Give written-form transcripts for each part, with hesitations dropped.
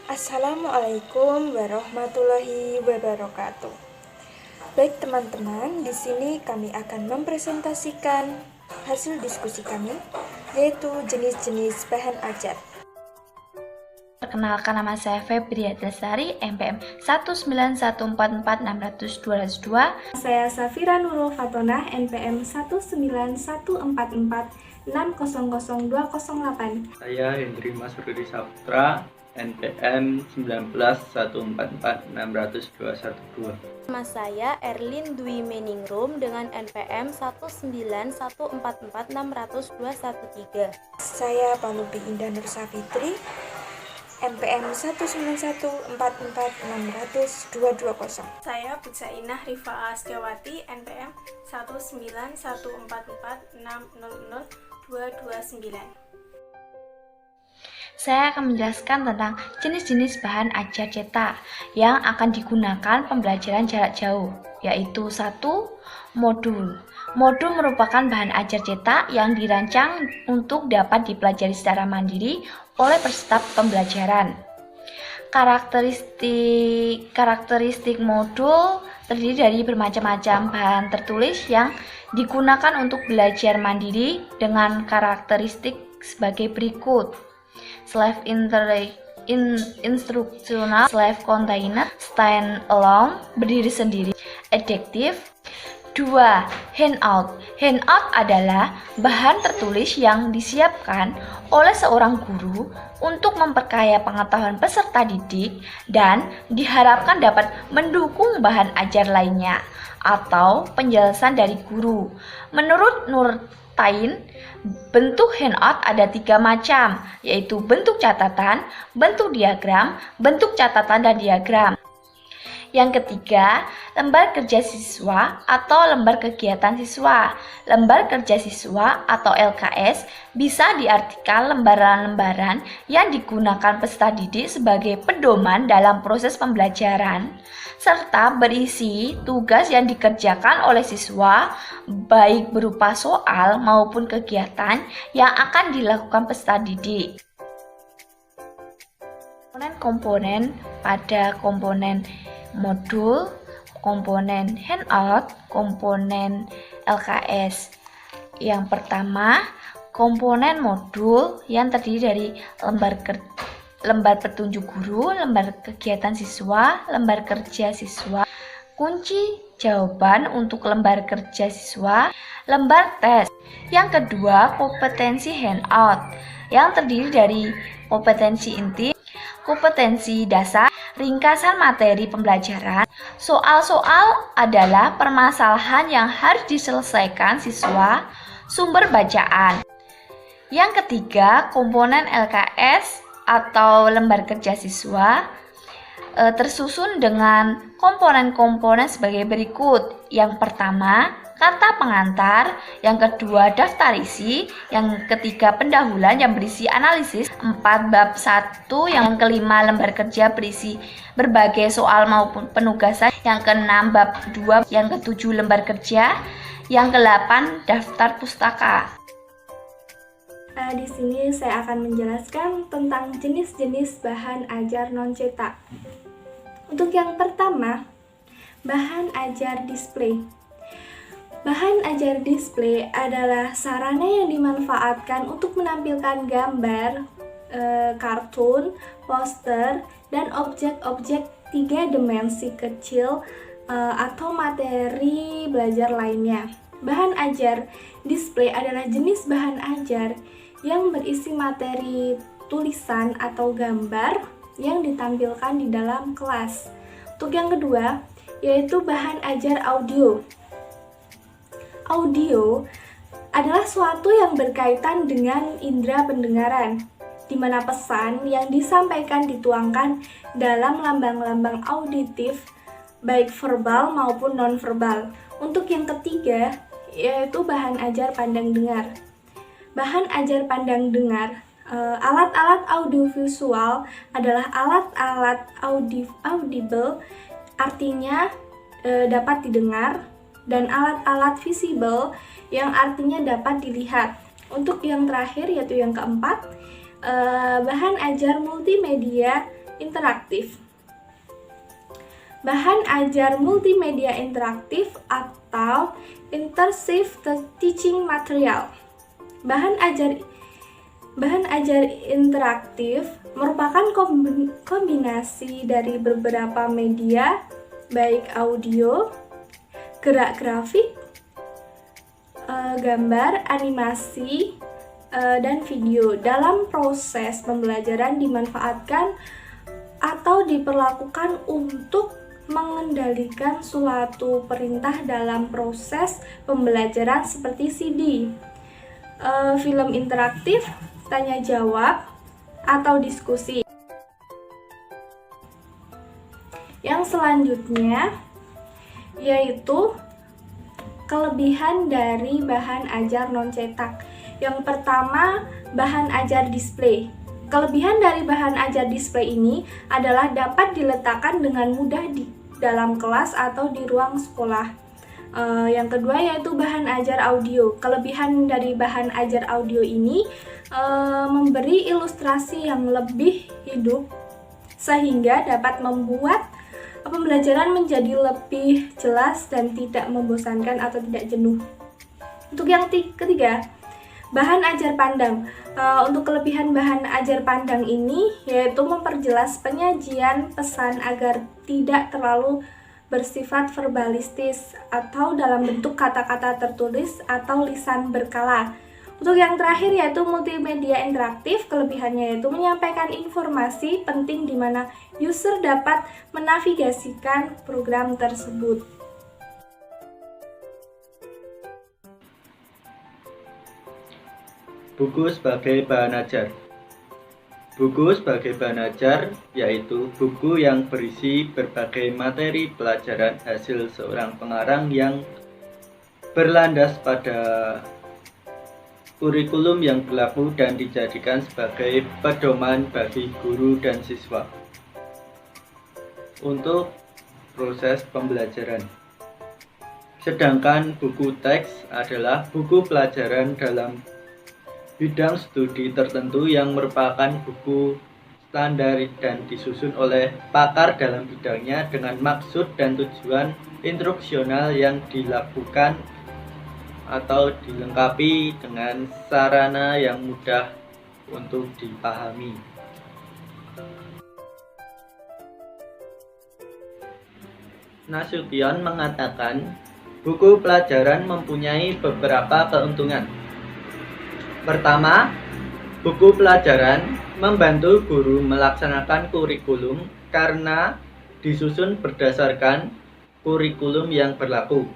Assalamualaikum warahmatullahi wabarakatuh. Baik teman-teman, di sini kami akan mempresentasikan hasil diskusi kami, yaitu jenis-jenis bahan ajar. Perkenalkan, nama saya Febria Lestari, NPM 19144600202. Saya Safira Nurul Fatonah, NPM 19144600208. Saya Hendri Mas Rudi Saputra, NPM 19144600212. Nama saya Erlin Dwi Meningrum dengan NPM 19144600213. Saya Palubi Indah Nur Safitri, NPM 19144600220. Saya Butsainah Rifa Astiawati, NPM 19144600229. Saya akan menjelaskan tentang jenis-jenis bahan ajar cetak yang akan digunakan pembelajaran jarak jauh, yaitu 1. Modul. Modul merupakan bahan ajar cetak yang dirancang untuk dapat dipelajari secara mandiri oleh peserta pembelajaran. Karakteristik modul terdiri dari bermacam-macam bahan tertulis yang digunakan untuk belajar mandiri dengan karakteristik sebagai berikut: instructional, container, stand alone, berdiri sendiri, adaptive. 2. Handout. Handout adalah bahan tertulis yang disiapkan oleh seorang guru untuk memperkaya pengetahuan peserta didik dan diharapkan dapat mendukung bahan ajar lainnya atau penjelasan dari guru. Menurut Nurtain, bentuk handout ada 3 macam, yaitu bentuk catatan, bentuk diagram, bentuk catatan dan diagram. Yang ketiga, lembar kerja siswa atau lembar kegiatan siswa. Lembar kerja siswa atau LKS bisa diartikan lembaran-lembaran yang digunakan peserta didik sebagai pedoman dalam proses pembelajaran, serta berisi tugas yang dikerjakan oleh siswa, baik berupa soal maupun kegiatan yang akan dilakukan peserta didik. Komponen pada komponen modul, komponen handout, komponen LKS. Yang pertama, komponen modul yang terdiri dari lembar petunjuk guru, lembar kegiatan siswa, lembar kerja siswa, kunci jawaban untuk lembar kerja siswa, lembar tes. Yang kedua, kompetensi handout yang terdiri dari kompetensi inti, kompetensi dasar, ringkasan materi pembelajaran. Soal-soal adalah permasalahan yang harus diselesaikan siswa, sumber bacaan. Yang ketiga, komponen LKS atau lembar kerja siswa tersusun dengan komponen-komponen sebagai berikut. Yang pertama, kata pengantar, yang kedua daftar isi, yang ketiga pendahuluan yang berisi analisis, 4 bab 1, yang kelima lembar kerja berisi berbagai soal maupun penugasan, yang keenam bab 2, yang ketujuh lembar kerja, yang ke-8 daftar pustaka. Di sini saya akan menjelaskan tentang jenis-jenis bahan ajar non-cetak. Untuk yang pertama, bahan ajar display. Bahan ajar display adalah sarana yang dimanfaatkan untuk menampilkan gambar, kartun, poster, dan objek-objek 3 dimensi kecil atau materi belajar lainnya. Bahan ajar display adalah jenis bahan ajar yang berisi materi tulisan atau gambar yang ditampilkan di dalam kelas. Untuk yang kedua, yaitu bahan ajar audio. Audio adalah suatu yang berkaitan dengan indera pendengaran, di mana pesan yang disampaikan dituangkan dalam lambang-lambang auditif, baik verbal maupun non-verbal. Untuk yang ketiga, yaitu bahan ajar pandang dengar. Bahan ajar pandang dengar, alat-alat audiovisual adalah alat-alat audible, artinya dapat didengar, dan alat-alat visible yang artinya dapat dilihat. Untuk yang terakhir, yaitu yang keempat, bahan ajar multimedia interaktif. Bahan ajar multimedia interaktif atau immersive teaching material. Bahan ajar interaktif merupakan kombinasi dari beberapa media, baik audio, gerak grafik, gambar, animasi, dan video. Dalam proses pembelajaran dimanfaatkan atau diperlakukan untuk mengendalikan suatu perintah dalam proses pembelajaran seperti CD, film interaktif, tanya jawab, atau diskusi. Yang selanjutnya yaitu kelebihan dari bahan ajar non-cetak. Yang pertama, bahan ajar display. Kelebihan dari bahan ajar display ini adalah dapat diletakkan dengan mudah di dalam kelas atau di ruang sekolah. Yang kedua yaitu bahan ajar audio. Kelebihan dari bahan ajar audio ini memberi ilustrasi yang lebih hidup sehingga dapat membuat pembelajaran menjadi lebih jelas dan tidak membosankan atau tidak jenuh. Untuk yang ketiga, bahan ajar pandang. Untuk kelebihan bahan ajar pandang ini yaitu memperjelas penyajian pesan agar tidak terlalu bersifat verbalistis atau dalam bentuk kata-kata tertulis atau lisan berkala. Untuk yang terakhir yaitu multimedia interaktif, kelebihannya yaitu menyampaikan informasi penting di mana user dapat menavigasikan program tersebut. Buku sebagai bahan ajar. Buku sebagai bahan ajar yaitu buku yang berisi berbagai materi pelajaran hasil seorang pengarang yang berlandas pada kurikulum yang berlaku dan dijadikan sebagai pedoman bagi guru dan siswa untuk proses pembelajaran. Sedangkan buku teks adalah buku pelajaran dalam bidang studi tertentu yang merupakan buku standar dan disusun oleh pakar dalam bidangnya dengan maksud dan tujuan instruksional yang dilakukan atau dilengkapi dengan sarana yang mudah untuk dipahami. Nasution mengatakan, buku pelajaran mempunyai beberapa keuntungan. Pertama, buku pelajaran membantu guru melaksanakan kurikulum karena disusun berdasarkan kurikulum yang berlaku.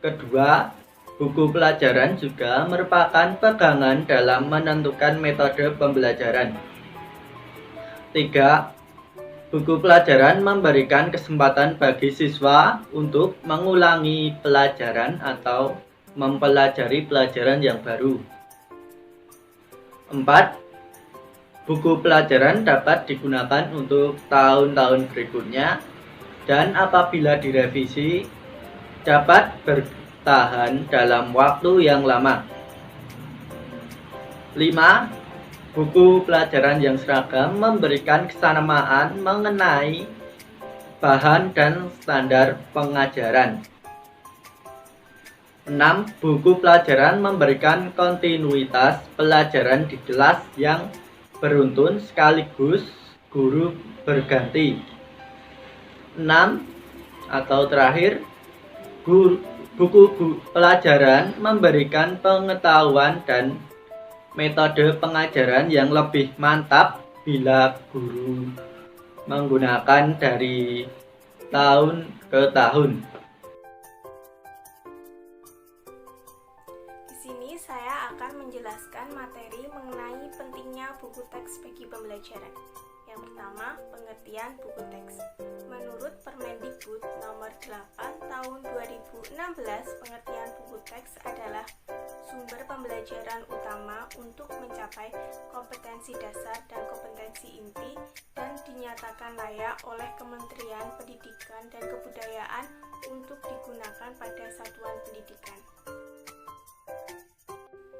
Kedua, buku pelajaran juga merupakan pegangan dalam menentukan metode pembelajaran. 3. Buku pelajaran memberikan kesempatan bagi siswa untuk mengulangi pelajaran atau mempelajari pelajaran yang baru. 4. Buku pelajaran dapat digunakan untuk tahun-tahun berikutnya dan apabila direvisi dapat bertahan dalam waktu yang lama. 5. Buku pelajaran yang seragam memberikan kesamaan mengenai bahan dan standar pengajaran. 6. Buku pelajaran memberikan kontinuitas pelajaran di kelas yang beruntun sekaligus guru berganti. 6. Atau terakhir, buku pelajaran memberikan pengetahuan dan metode pengajaran yang lebih mantap bila guru menggunakan dari tahun ke tahun. Di sini saya akan menjelaskan materi mengenai pentingnya buku teks bagi pembelajaran. Yang pertama, pengertian buku teks. Menurut Permendikbud nomor 8 tahun 2016, pengertian buku teks adalah sumber pembelajaran utama untuk mencapai kompetensi dasar dan kompetensi inti dan dinyatakan layak oleh Kementerian Pendidikan dan Kebudayaan untuk digunakan pada satuan pendidikan.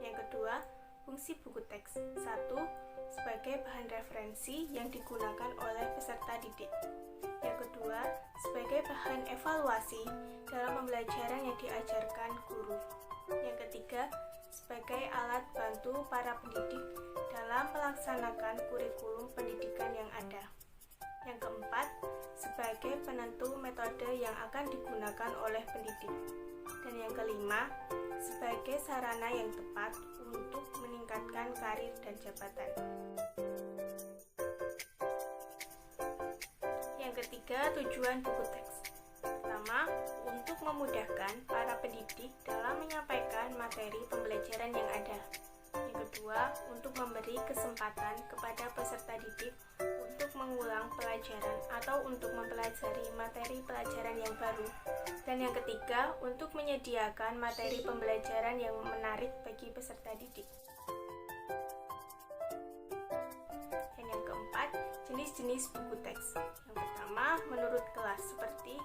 Yang kedua, fungsi buku teks. 1. sebagai bahan referensi yang digunakan oleh peserta didik. Yang kedua, sebagai bahan evaluasi dalam pembelajaran yang diajarkan guru. Yang ketiga, sebagai alat bantu para pendidik dalam melaksanakan kurikulum pendidikan yang ada. Yang keempat, sebagai penentu metode yang akan digunakan oleh pendidik. Dan yang kelima, sebagai sarana yang tepat untuk meningkatkan karir dan jabatan. Yang ketiga, tujuan buku teks. Pertama, untuk memudahkan para pendidik dalam menyampaikan materi pembelajaran yang ada. Yang kedua, untuk memberi kesempatan kepada peserta didik untuk mengulang pelajaran atau untuk mempelajari materi pelajaran yang baru. Dan yang ketiga, untuk menyediakan materi pembelajaran yang menarik bagi peserta didik. Dan yang keempat, jenis-jenis buku teks. Yang pertama, menurut kelas seperti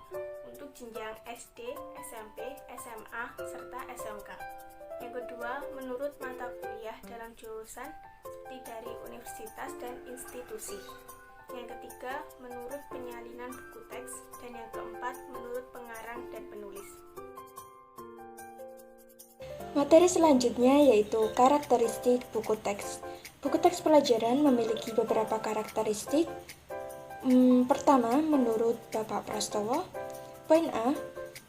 untuk jenjang SD, SMP, SMA, serta SMK. Yang kedua, menurut mata kuliah dalam jurusan seperti dari universitas dan institusi. Yang ketiga, menurut penyalinan buku teks. Dan yang keempat, menurut pengarang dan penulis. Materi selanjutnya yaitu karakteristik buku teks. Buku teks pelajaran memiliki beberapa karakteristik. Pertama, menurut Bapak Prastowo, poin A,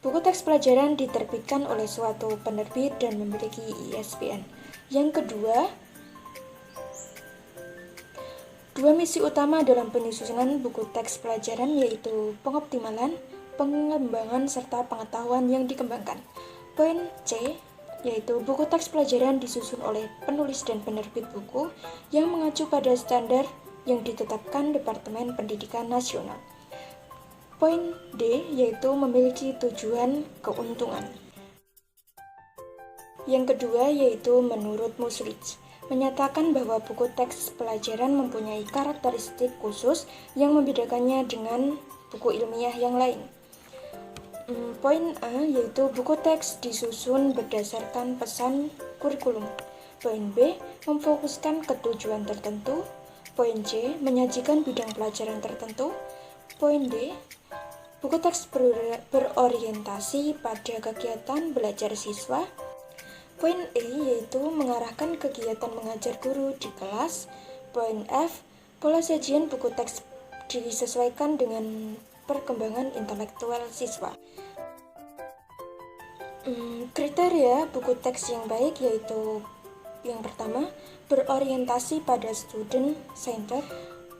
buku teks pelajaran diterbitkan oleh suatu penerbit dan memiliki ISBN. Yang kedua, dua misi utama dalam penyusunan buku teks pelajaran yaitu pengoptimalan, pengembangan, serta pengetahuan yang dikembangkan. Poin C, yaitu buku teks pelajaran disusun oleh penulis dan penerbit buku yang mengacu pada standar yang ditetapkan Departemen Pendidikan Nasional. Poin D, yaitu memiliki tujuan keuntungan. Yang kedua, yaitu menurut Musrich, menyatakan bahwa buku teks pelajaran mempunyai karakteristik khusus yang membedakannya dengan buku ilmiah yang lain. Poin A, yaitu buku teks disusun berdasarkan pesan kurikulum. Poin B, memfokuskan ke tujuan tertentu. Poin C, menyajikan bidang pelajaran tertentu. Poin D, buku teks berorientasi pada kegiatan belajar siswa. Poin E, yaitu mengarahkan kegiatan mengajar guru di kelas. Poin F, pola sajian buku teks disesuaikan dengan perkembangan intelektual siswa. Kriteria buku teks yang baik yaitu yang pertama, berorientasi pada student center.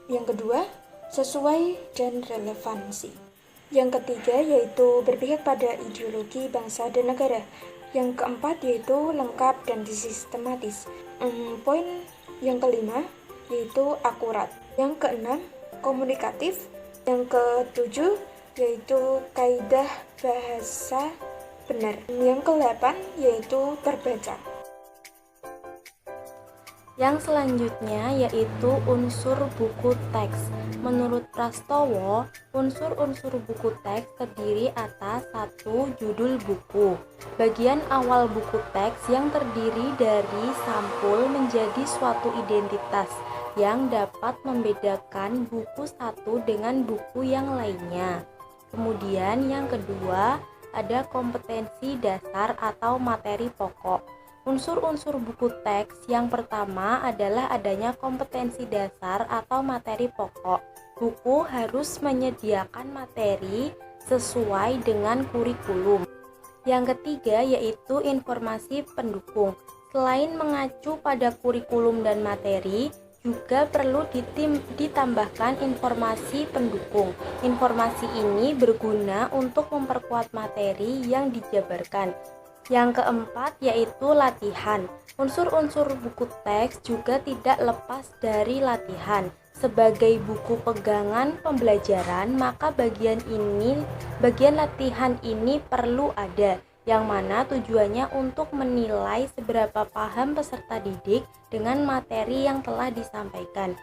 Yang kedua, sesuai dan relevansi. Yang ketiga yaitu berpihak pada ideologi bangsa dan negara. Yang keempat yaitu lengkap dan sistematis. Poin yang kelima yaitu akurat. Yang keenam, komunikatif. Yang ketujuh yaitu kaidah bahasa benar. Yang ke-8 yaitu terbaca. Yang selanjutnya yaitu unsur buku teks. Menurut Prastowo, unsur-unsur buku teks terdiri atas 1. Judul buku. Bagian awal buku teks yang terdiri dari sampul menjadi suatu identitas yang dapat membedakan buku satu dengan buku yang lainnya. Kemudian yang kedua, ada kompetensi dasar atau materi pokok. Unsur-unsur buku teks yang pertama adalah adanya kompetensi dasar atau materi pokok. Buku harus menyediakan materi sesuai dengan kurikulum. Yang ketiga yaitu informasi pendukung. Selain mengacu pada kurikulum dan materi, juga perlu ditambahkan informasi pendukung. Informasi ini berguna untuk memperkuat materi yang dijabarkan. Yang keempat yaitu latihan. Unsur-unsur buku teks juga tidak lepas dari latihan. Sebagai buku pegangan pembelajaran, maka bagian latihan ini perlu ada, yang mana tujuannya untuk menilai seberapa paham peserta didik dengan materi yang telah disampaikan.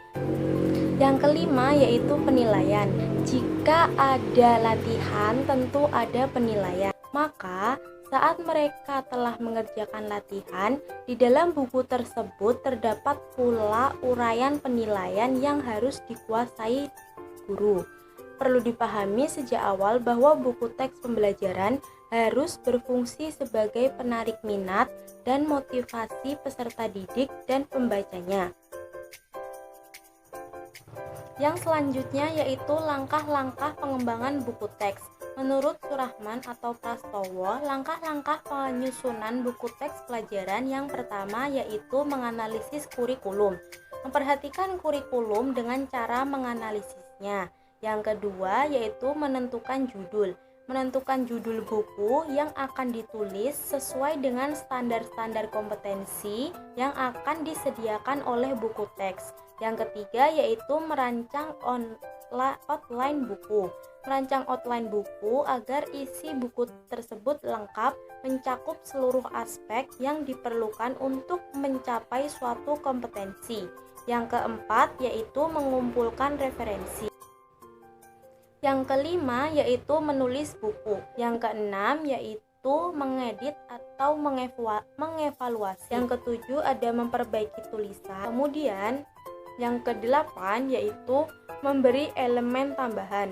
Yang kelima yaitu penilaian. Jika ada latihan, tentu ada penilaian. Maka Saat mereka telah mengerjakan latihan, di dalam buku tersebut terdapat pula uraian penilaian yang harus dikuasai guru. Perlu dipahami sejak awal bahwa buku teks pembelajaran harus berfungsi sebagai penarik minat dan motivasi peserta didik dan pembacanya. Yang selanjutnya yaitu langkah-langkah pengembangan buku teks. Menurut Surahman atau Prastowo, langkah-langkah penyusunan buku teks pelajaran yang pertama yaitu menganalisis kurikulum. Memperhatikan kurikulum dengan cara menganalisisnya. Yang kedua yaitu menentukan judul. Menentukan judul buku yang akan ditulis sesuai dengan standar-standar kompetensi yang akan disediakan oleh buku teks. Yang ketiga yaitu merancang outline buku. Merancang outline buku agar isi buku tersebut lengkap, mencakup seluruh aspek yang diperlukan untuk mencapai suatu kompetensi. Yang keempat yaitu mengumpulkan referensi. Yang kelima yaitu menulis buku. Yang keenam yaitu mengedit atau mengevaluasi. Yang ketujuh ada memperbaiki tulisan. Kemudian yang kedelapan yaitu memberi elemen tambahan.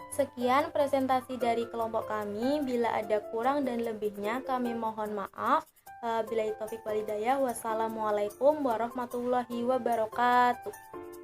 Sekian presentasi dari kelompok kami. Bila ada kurang dan lebihnya kami mohon maaf. Billahi taufik wal hidayah. Wassalamualaikum warahmatullahi wabarakatuh.